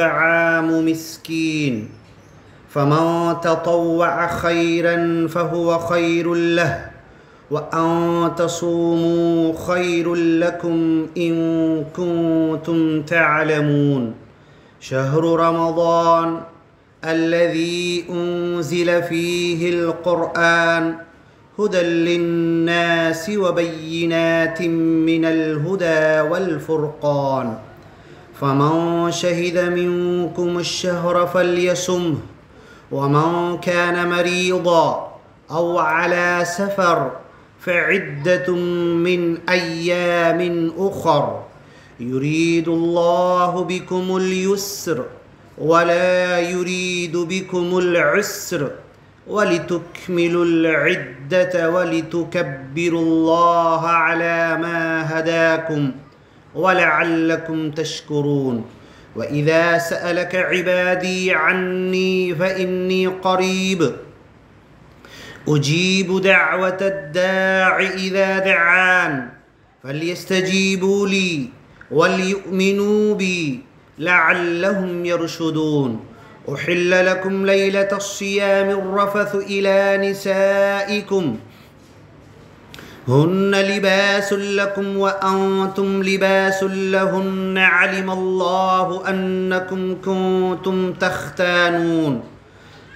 طعام مسكين فمن تطوع خيرا فهو خير له وأن تصوموا خير لكم إن كنتم تعلمون شهر رمضان الذي أنزل فيه القرآن هدى للناس وبينات من الهدى والفرقان فمن شهد منكم الشهر فليصمه ومن كان مريضا أو على سفر فعدة من أيام أخر يريد الله بكم اليسر ولا يريد بكم العسر ولتكملوا العدة ولتكبروا الله على ما هداكم ولعلكم تشكرون وإذا سألك عبادي عني فإني قريب أجيب دعوة الداع إذا دعان فليستجيبوا لي وليؤمنوا بي لعلهم يرشدون أحل لكم ليلة الصيام الرفث إلى نسائكم هن لباس لكم وأنتم لباس لهن علم الله أنكم كنتم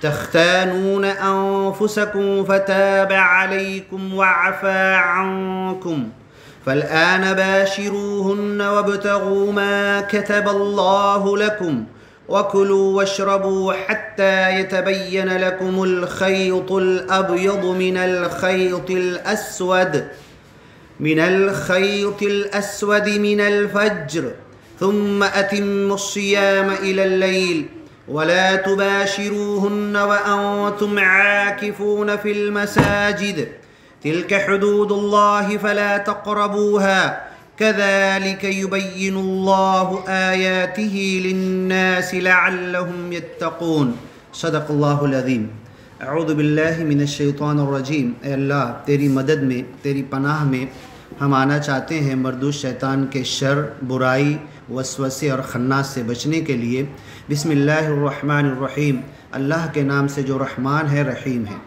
تختانون أنفسكم فتاب عليكم وعفى عنكم فالآن باشروهن وابتغوا ما كتب الله لكم وكلوا واشربوا حتى يتبين لكم الخيط الأبيض من الخيط الأسود من الفجر ثم أتموا الصيام إلى الليل ولا تباشروهن وأنتم عاكفون في المساجد تلك حدود الله فلا تقربوها كذلك يبين الله آياته للناس لعلهم يتقون صدق اللہ العظیم۔ اعوذ باللہ من الشیطان الرجیم۔ اے اللہ تیری مدد میں، تیری پناہ میں ہم آنا چاہتے ہیں مردود شیطان کے شر، برائی، وسوسے اور خناس سے بچنے کے لیے۔ بسم اللہ الرحمن الرحیم، اللہ کے نام سے جو رحمان ہے رحیم ہے۔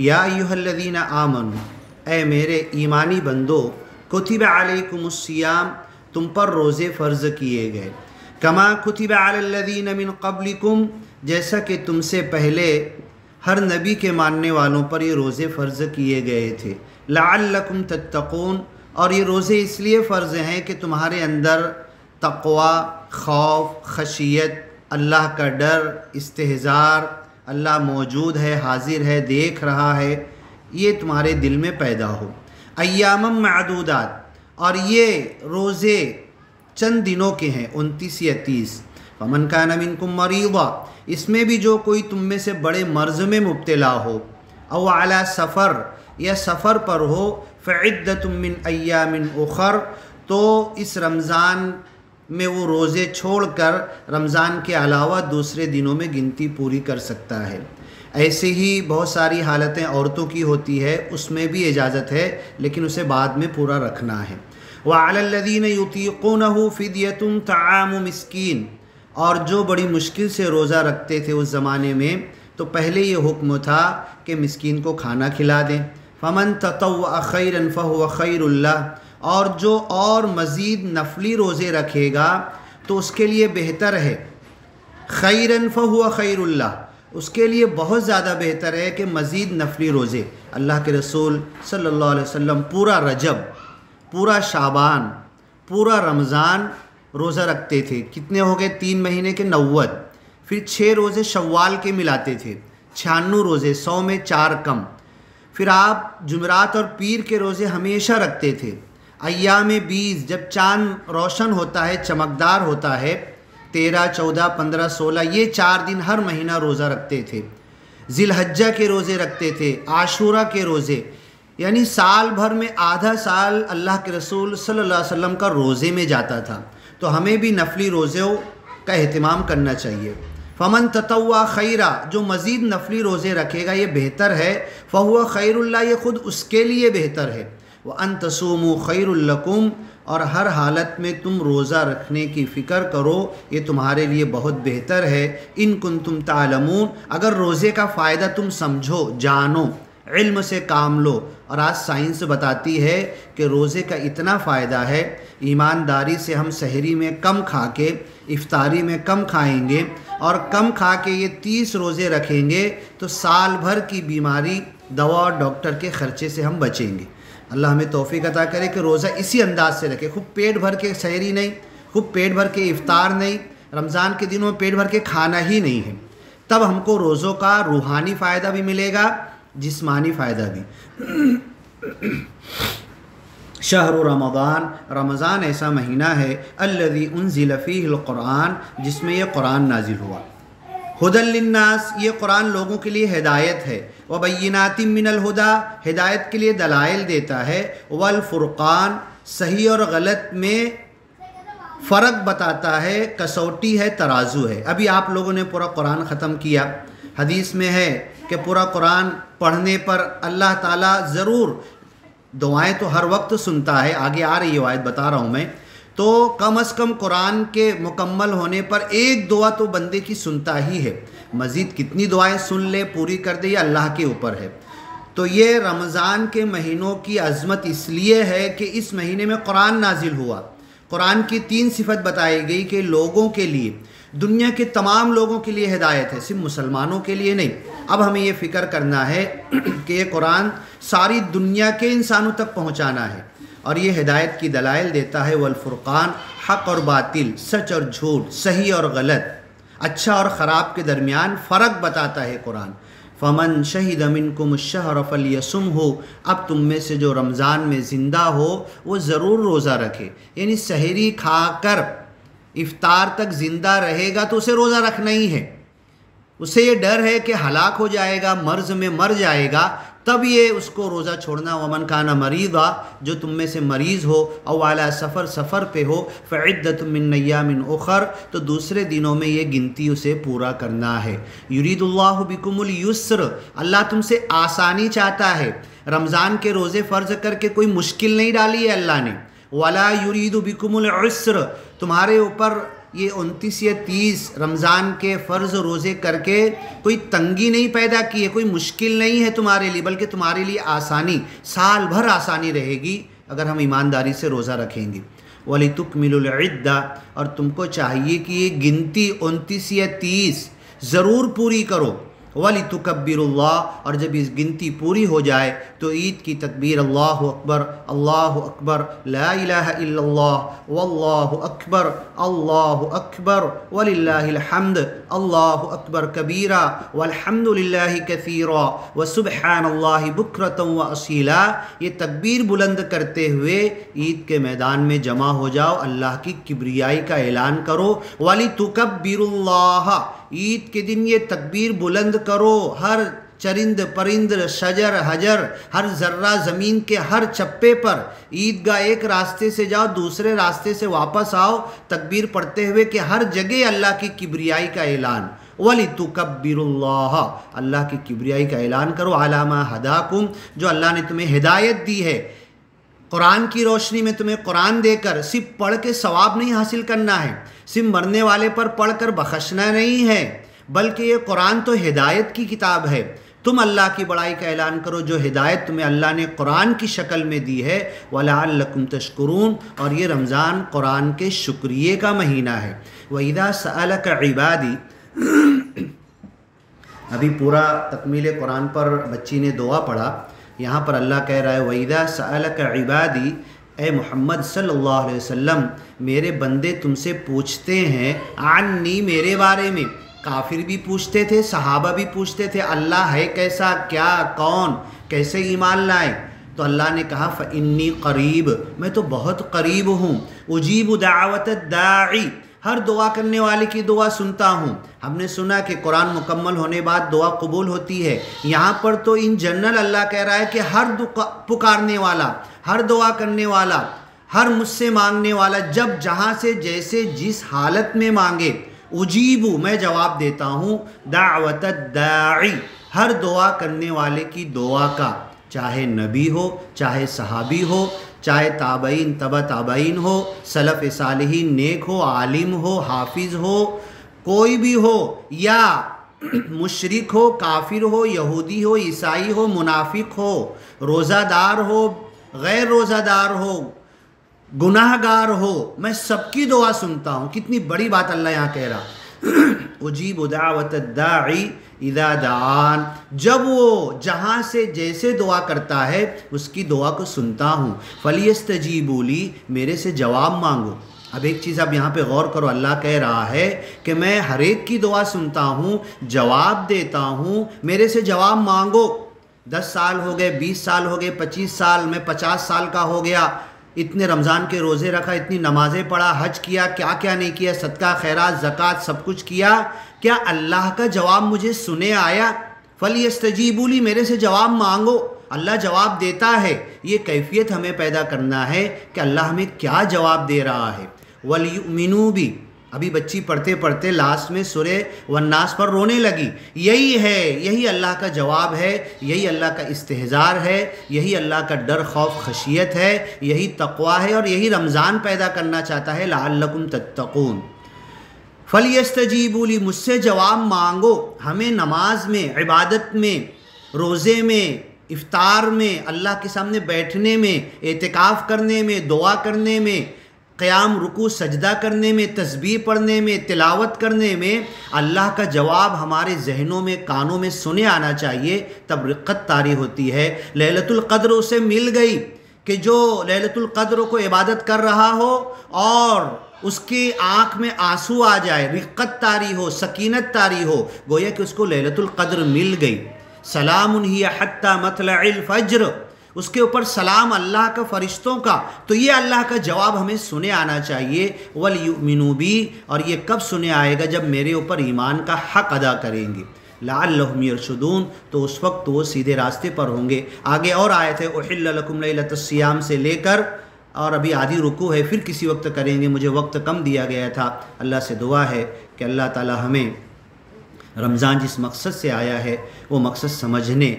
یا ایھا الذین آمنوا، اے میرے ایمانی بندو، کتب علیکم الصیام، تم پر روزے فرض کیے گئے، کما کتب علی الذین من قبلکم، جیسا کہ تم سے پہلے ہر نبی کے ماننے والوں پر یہ روزے فرض کیے گئے تھے، لعلکم تتقون، اور یہ روزے اس لیے فرض ہیں کہ تمہارے اندر تقوی، خوف، خشیت، اللہ کا ڈر، استحضار، اللہ موجود ہے، حاضر ہے، دیکھ رہا ہے، یہ تمہارے دل میں پیدا ہو۔ ایام معدودات، اور یہ روزے چند دنوں کے ہیں، 29 یا 30۔ فمن کان منکم مریضا، اس میں بھی جو کوئی تم میں سے بڑے مرض میں مبتلا ہو، او علی سفر، یا سفر پر ہو، فعدۃ من ایام اخر، تو اس رمضان میں وہ روزے چھوڑ کر رمضان کے علاوہ دوسرے دنوں میں گنتی پوری کر سکتا ہے۔ ایسے ہی بہت ساری حالتیں عورتوں کی ہوتی ہے، اس میں بھی اجازت ہے، لیکن اسے بعد میں پورا رکھنا ہے۔ وَعَلَى الَّذِينَ يُطِيقُونَهُ فِدْيَةٌ طَعَامُ مِسْكِينٍ، اور جو بڑی مشکل سے روزہ رکھتے تھے اس زمانے میں، تو پہلے یہ حکم تھا کہ مسکین کو کھانا کھلا دیں۔ فَمَن تَطَوَّعَ خَيْرًا فَهُوَ خَيْرٌ لَهُ، اور جو اور مزید نفلی روزے رکھے گا تو اس کے لیے بہتر ہے۔ خَيْرًا فَهُوَ خَيْرٌ لَهُ، اس کے لیے بہت زیادہ بہتر ہے کہ مزید نفلی روزے۔ اللہ کے رسول صلی اللہ علیہ وسلم پورا رجب، پورا شعبان، پورا رمضان روزہ رکھتے تھے۔ کتنے ہو گئے؟ 3 مہینے کے 90۔ پھر 6 روزے شوال کے ملاتے تھے، 96 روزے، 100 میں 4 کم۔ پھر آپ جمعرات اور پیر کے روزے ہمیشہ رکھتے تھے۔ ایام 20، جب چاند روشن ہوتا ہے، چمکدار ہوتا ہے، 13، 14، 15، 16، یہ 4 دن ہر مہینہ روزہ رکھتے تھے۔ ذی الحجہ کے روزے رکھتے تھے، عاشورہ کے روزے، یعنی سال بھر میں آدھا سال اللہ کے رسول صلی اللہ علیہ وسلم کا روزے میں جاتا تھا۔ تو ہمیں بھی نفلی روزوں کا اہتمام کرنا چاہیے۔ فمن تطوع خیرا، جو مزید نفلی روزے رکھے گا یہ بہتر ہے، فہو خیر اللہ، یہ خود اس کے لیے بہتر ہے۔ وَأَن تَصُومُوا خَيْرٌ لَكُمْ، اور ہر حالت میں تم روزہ رکھنے کی فکر کرو، یہ تمہارے لیے بہت بہتر ہے۔ ان کنتم تعلمون، اگر روزے کا فائدہ تم سمجھو، جانو، علم سے کام لو۔ اور آج سائنس بتاتی ہے کہ روزے کا اتنا فائدہ ہے، ایمانداری سے ہم سحری میں کم کھا کے، افطاری میں کم کھائیں گے اور کم کھا کے یہ 30 روزے رکھیں گے تو سال بھر کی بیماری، دوا اور ڈاکٹر کے خرچے سے ہم بچیں گے۔ اللہ ہمیں توفیق عطا کرے کہ روزہ اسی انداز سے رکھے، خوب پیٹ بھر کے سحری نہیں، خوب پیٹ بھر کے افطار نہیں، رمضان کے دنوں میں پیٹ بھر کے کھانا ہی نہیں ہے، تب ہم کو روزوں کا روحانی فائدہ بھی ملے گا، جسمانی فائدہ بھی۔ شہر رمضان، رمضان ایسا مہینہ ہے الذی انزل فیہ القرآن، جس میں یہ قرآن نازل ہوا۔ ہدی للناس، یہ قرآن لوگوں کے لیے ہدایت ہے، وبینات من الہدی، ہدایت کے لیے دلائل دیتا ہے، والفرقان، صحیح اور غلط میں فرق بتاتا ہے، کسوٹی ہے، ترازو ہے۔ ابھی آپ لوگوں نے پورا قرآن ختم کیا، حدیث میں ہے کہ پورا قرآن پڑھنے پر اللہ تعالیٰ ضرور، دعائیں تو ہر وقت سنتا ہے، آگے آ رہی ہے آیت بتا رہا ہوں میں، تو کم از کم قرآن کے مکمل ہونے پر ایک دعا تو بندے کی سنتا ہی ہے، مزید کتنی دعائیں سن لے، پوری کر دے، یہ اللہ کے اوپر ہے۔ تو یہ رمضان کے مہینوں کی عظمت اس لیے ہے کہ اس مہینے میں قرآن نازل ہوا۔ قرآن کی 3 صفت بتائی گئی کہ لوگوں کے لیے، دنیا کے تمام لوگوں کے لیے ہدایت ہے، صرف مسلمانوں کے لیے نہیں۔ اب ہمیں یہ فکر کرنا ہے کہ یہ قرآن ساری دنیا کے انسانوں تک پہنچانا ہے، اور یہ ہدایت کی دلائل دیتا ہے، والفرقان، حق اور باطل، سچ اور جھوٹ، صحیح اور غلط، اچھا اور خراب کے درمیان فرق بتاتا ہے قرآن۔ فمن شہد منکم الشہر فلیصمہ، اب تم میں سے جو رمضان میں زندہ ہو وہ ضرور روزہ رکھے، یعنی سحری کھا کر افطار تک زندہ رہے گا تو اسے روزہ رکھنا ہی ہے، اسے یہ ڈر ہے کہ ہلاک ہو جائے گا، مرض میں مر جائے گا، تب یہ اس کو روزہ چھوڑنا۔ ومن کان مریضا، جو تم میں سے مریض ہو، او علی سفر، سفر پہ ہو، فعدۃ من ایام اخر، تو دوسرے دنوں میں یہ گنتی اسے پورا کرنا ہے۔ یرید اللہ بکم الیسر، اللہ تم سے آسانی چاہتا ہے، رمضان کے روزے فرض کر کے کوئی مشکل نہیں ڈالی ہے اللہ نے۔ ولا یرید بکم العسر، تمہارے اوپر یہ 29 یا 30 رمضان کے فرض روزے کر کے کوئی تنگی نہیں پیدا کی ہے، کوئی مشکل نہیں ہے تمہارے لیے، بلکہ تمہارے لیے آسانی، سال بھر آسانی رہے گی اگر ہم ایمانداری سے روزہ رکھیں گے۔ وَلِتُكْمِلُوا الْعِدَّةَ، اور تم کو چاہیے کہ یہ گنتی 29 یا 30 ضرور پوری کرو۔ وَلِتُكَبِّرُوا اللَّهَ، اور جب اس گنتی پوری ہو جائے تو عید کی تکبیر اللہ اکبر، اللہ اکبر، لا الہ الا اللہ، واللہ اکبر، اللہ اکبر، وللہ الحمد، اللہ اکبر کبیرا، والحمد للہ کثیرا، وسبحان اللہ بکرۃ واصیلا، یہ تکبیر بلند کرتے ہوئے عید کے میدان میں جمع ہو جاؤ، اللہ کی کبریائی کا اعلان کرو۔ وَلِتُكَبِّرُوا اللَّهَ، عید کے دن یہ تکبیر بلند کرو، ہر چرند پرند، شجر حجر، ہر ذرہ زمین کے ہر چپے پر، عیدگاہ ایک راستے سے جاؤ، دوسرے راستے سے واپس آؤ، تکبیر پڑھتے ہوئے کہ ہر جگہ اللہ کی کبریائی کا اعلان۔ وَلِتُكَبِّرُوا اللَّهَ، اللہ کی کبریائی کا اعلان کرو، عَلَىٰ مَا هَدَاكُمْ، جو اللہ نے تمہیں ہدایت دی ہے، قرآن کی روشنی میں تمہیں قرآن دے کر صرف پڑھ کے ثواب نہیں حاصل کرنا ہے، صرف مرنے والے پر پڑھ کر بخشنا نہیں ہے، بلکہ یہ قرآن تو ہدایت کی کتاب ہے۔ تم اللہ کی بڑائی کا اعلان کرو جو ہدایت تمہیں اللہ نے قرآن کی شکل میں دی ہے، وَلَعَلَّكُمْ تَشْكُرُونَ، اور یہ رمضان قرآن کے شکریے کا مہینہ ہے۔ وَإِذَا سَأَلَكَ عِبَادِي، ابھی پورا تکمیل قرآن پر بچی نے دعا پڑھا، یہاں پر اللہ کہہ رہا ہے وَإِذَا سَأَلَكَ عِبَادِي، اے محمد صلی اللہ علیہ وسلم، میرے بندے تم سے پوچھتے ہیں، عنی، میرے بارے میں، کافر بھی پوچھتے تھے، صحابہ بھی پوچھتے تھے، اللہ ہے کیسا، کیا، کون، کیسے ایمان لائیں، تو اللہ نے کہا فإنی قریب، میں تو بہت قریب ہوں، اجیب دعوت الداعی، ہر دعا کرنے والے کی دعا سنتا ہوں۔ ہم نے سنا کہ قرآن مکمل ہونے بعد دعا قبول ہوتی ہے، یہاں پر تو ان جنرل اللہ کہہ رہا ہے کہ ہر پکارنے والا، ہر دعا کرنے والا، ہر مجھ سے مانگنے والا، جب جہاں سے جیسے جس حالت میں مانگے، اجیبو، میں جواب دیتا ہوں، دعوت الداعی، ہر دعا کرنے والے کی دعا کا، چاہے نبی ہو، چاہے صحابی ہو، چاہے تابعین تبع تابعین ہو، سلف صالحین نیک ہو، عالم ہو، حافظ ہو، کوئی بھی ہو، یا مشرک ہو، کافر ہو، یہودی ہو، عیسائی ہو، منافق ہو، روزہ دار ہو، غیر روزہ دار ہو، گناہ گار ہو، میں سب کی دعا سنتا ہوں۔ کتنی بڑی بات اللہ یہاں کہہ رہا، اجیب دعوت الداعی اذا دعان، جب وہ جہاں سے جیسے دعا کرتا ہے اس کی دعا کو سنتا ہوں۔ فلیستجیبوا لی، میرے سے جواب مانگو۔ اب ایک چیز اب یہاں پہ غور کرو، اللہ کہہ رہا ہے کہ میں ہر ایک کی دعا سنتا ہوں، جواب دیتا ہوں، میرے سے جواب مانگو۔ 10 سال ہو گئے، 20 سال ہو گئے، 25 سال، میں 50 سال کا ہو گیا، اتنے رمضان کے روزے رکھا، اتنی نمازیں پڑھا، حج کیا، کیا کیا نہیں کیا، صدقہ خیرات زکوٰۃ سب کچھ کیا، کیا اللہ کا جواب مجھے سنے آیا؟ فَلْيَسْتَجِيبُوا لِي، میرے سے جواب مانگو۔ اللہ جواب دیتا ہے، یہ کیفیت ہمیں پیدا کرنا ہے کہ اللہ ہمیں کیا جواب دے رہا ہے۔ وَلْيُؤْمِنُوا بِي، ابھی بچی پڑھتے پڑھتے لاسٹ میں سورہ والناس پر رونے لگی۔ یہی ہے، یہی اللہ کا جواب ہے، یہی اللہ کا استحضار ہے، یہی اللہ کا ڈر خوف خشیت ہے، یہی تقوی ہے، اور یہی رمضان پیدا کرنا چاہتا ہے، لعلکم تتقون۔ فَلْيَسْتَجِيبُوا لِي، مجھ سے جواب مانگو۔ ہمیں نماز میں، عبادت میں، روزے میں، افطار میں، اللہ کے سامنے بیٹھنے میں، اعتکاف کرنے میں، دعا کرنے میں، قیام رکوع سجدہ کرنے میں، تسبیح پڑھنے میں، تلاوت کرنے میں اللہ کا جواب ہمارے ذہنوں میں، کانوں میں سنے آنا چاہیے، تب رقت طاری ہوتی ہے۔ لیلۃ القدر اسے مل گئی کہ جو لیلۃ القدر کو عبادت کر رہا ہو اور اس کی آنکھ میں آنسو آ جائے، رقت طاری ہو، سکینت طاری ہو، گویا کہ اس کو لیلۃ القدر مل گئی۔ سلام ہی حتی مطلع الفجر، اس کے اوپر سلام اللہ کا، فرشتوں کا، تو یہ اللہ کا جواب ہمیں سنے آنا چاہیے۔ وَلْيُؤْمِنُوا بِي، اور یہ کب سنے آئے گا؟ جب میرے اوپر ایمان کا حق ادا کریں گے۔ لعلہم یرشدون، تو اس وقت وہ سیدھے راستے پر ہوں گے۔ آگے اور آیت ہے احل لکم لیلۃ الصیام سے لے کر، اور ابھی آدھی رکوع ہے، پھر کسی وقت کریں گے، مجھے وقت کم دیا گیا تھا۔ اللہ سے دعا ہے کہ اللہ تعالی ہمیں رمضان جس مقصد سے آیا ہے وہ مقصد سمجھنے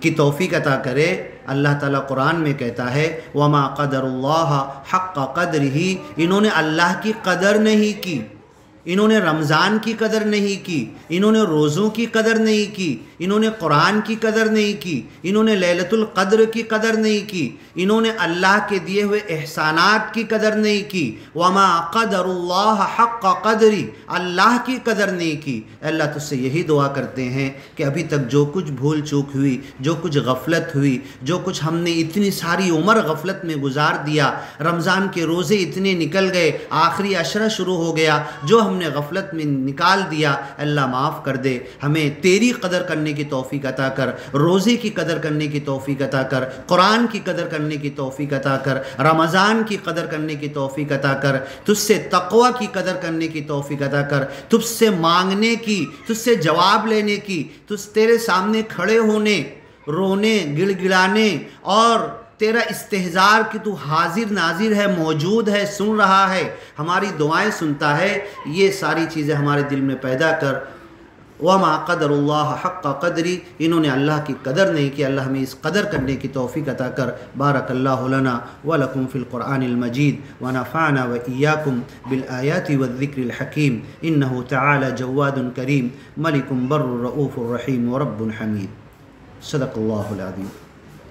کی توفیق عطا کرے۔ اللہ تعالیٰ قرآن میں کہتا ہے وَمَا قَدَرُ اللَّهَ حَقَّ قَدْرِهِ، انہوں نے اللہ کی قدر نہیں کی، انہوں نے رمضان کی قدر نہیں کی، انہوں نے روزوں کی قدر نہیں کی، انہوں نے قرآن کی قدر نہیں کی، انہوں نے لیلۃ القدر کی قدر نہیں کی، انہوں نے اللہ کے دیے ہوئے احسانات کی قدر نہیں کی۔ وَمَا قَدَرُ اللَّهَ حَقَّ قَدْرِهِ، اللہ کی قدر نہیں کی۔ اللہ تجھ سے یہی دعا کرتے ہیں کہ ابھی تک جو کچھ بھول چوک ہوئی، جو کچھ غفلت ہوئی، جو کچھ ہم نے اتنی ساری عمر غفلت میں گزار دیا، رمضان کے روزے اتنے نکل گئے، آخری عشرہ شروع ہو گیا، جو ہم نے غفلت میں نکال دیا، اللہ معاف کر دے، ہمیں تیری قدر کرنے کی توفیق عطا کر، روزے کی قدر کرنے کی توفیق عطا کر، قرآن کی قدر کرنے کی توفیق عطا کر، رمضان کی قدر کرنے کی توفیق عطا کر، تجھ سے تقوی کی قدر کرنے کی توفیق عطا کر، تجھ سے مانگنے کی، تجھ سے جواب لینے کی، تیرے سامنے کھڑے ہونے، رونے، گڑ گڑانے، اور تیرا استحضار کہ تو حاضر ناظر ہے، موجود ہے، سن رہا ہے، ہماری دعائیں سنتا ہے، یہ ساری چیزیں ہمارے دل میں پیدا کر۔ وَمَا قَدَرُ اللَّهَ حَقَّ قَدْرِهِ، انہوں نے اللہ کی قدر نہیں کی، اللہ ہمیں اس قدر کرنے کی توفیق عطا کر۔ بارک اللہ لنا وَلَكُمْ فِي الْقُرْآنِ الْمَجِيدِ وَنَفَعْنَا وَإِيَّاكُمْ بِالْآيَاتِ وَالذِّكْرِ الْحَكِيمِ إِنَّهُ تَعَالَى جَوَّادٌ كَرِيمٌ مَلِكٌ بَرٌّ رَؤُوفٌ رَحِيمٌ وَرَبٌّ حَمِيدٌ۔ صدق اللہ العظیم۔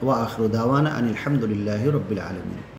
وآخر دعوانا ان الحمد للہ رب العالمین۔